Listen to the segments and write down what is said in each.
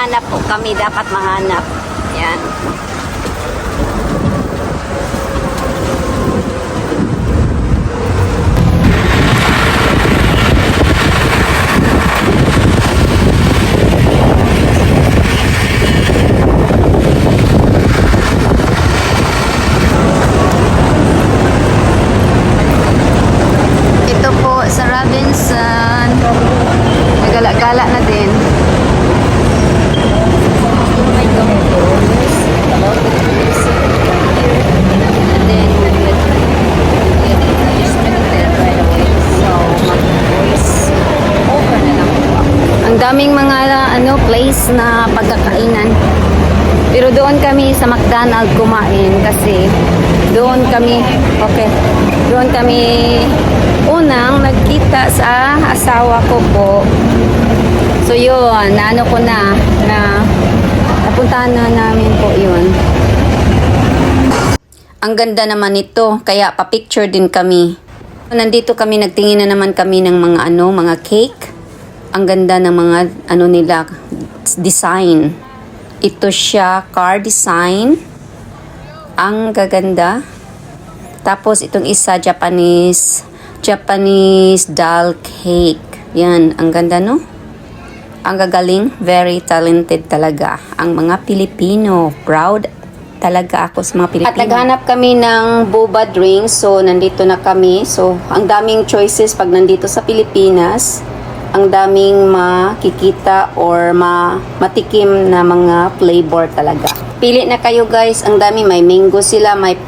Maghanap po kami, dapat mahanap. Yan. Ito po sa Robinson. Nagala-gala na din. Ang daming mga place na pagkakainan. Pero doon kami sa McDonald's kumain kasi doon kami unang nagkita sa asawa ko po. So yun, napuntahan na namin po yun. Ang ganda naman nito, kaya pa-picture din kami. Nandito kami, nagtingin na naman kami ng mga cake. Ang ganda ng mga nila, design. Ito siya, car design. Ang gaganda. Tapos itong isa, Japanese doll cake. Yan, ang ganda no? Ang gagaling, very talented talaga. Ang mga Pilipino, proud talaga ako sa mga Pilipino. At naghanap kami ng boba drinks, so nandito na kami. So, ang daming choices pag nandito sa Pilipinas. Ang daming makikita or matikim na mga flavor talaga. Pili na kayo guys, ang dami, may mango sila, may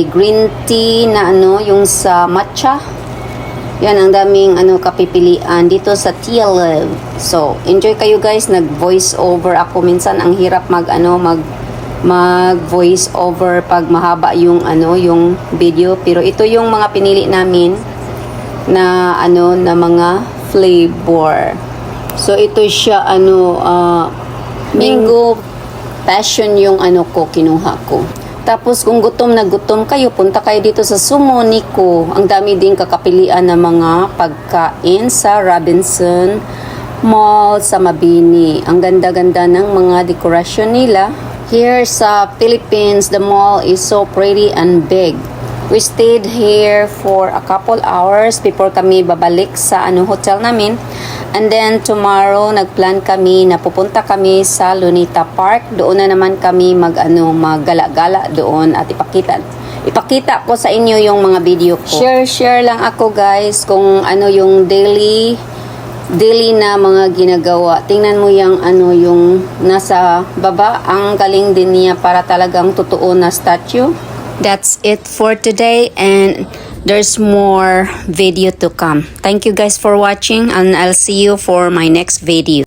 green tea na yung sa matcha. Yan, ang daming kapipilian dito sa Tia Love. So, enjoy kayo guys, nag-voice over ako. Minsan ang hirap mag voice over pag mahaba yung video, pero ito yung mga pinili namin na na mga flavor. So ito siya mango passion yung kinuha ko. Tapos kung gutom na gutom kayo, punta kayo dito sa Sumoniko. Ang dami din kakapilian ng mga pagkain sa Robinson Mall sa Mabini. Ang ganda-ganda ng mga dekorasyon nila. Here sa Philippines, the mall is so pretty and big. We stayed here for a couple hours before kami babalik sa hotel namin. And then tomorrow nagplan kami na pupunta kami sa Lunita Park. Doon na naman kami maggala-gala doon at ipakita ko sa inyo yung mga video ko. Share lang ako guys kung yung daily na mga ginagawa. Tingnan mo yung yung nasa baba. Ang galing din niya, para talagang totoo na statue. That's it for today, and there's more video to come. Thank you guys for watching, and I'll see you for my next video.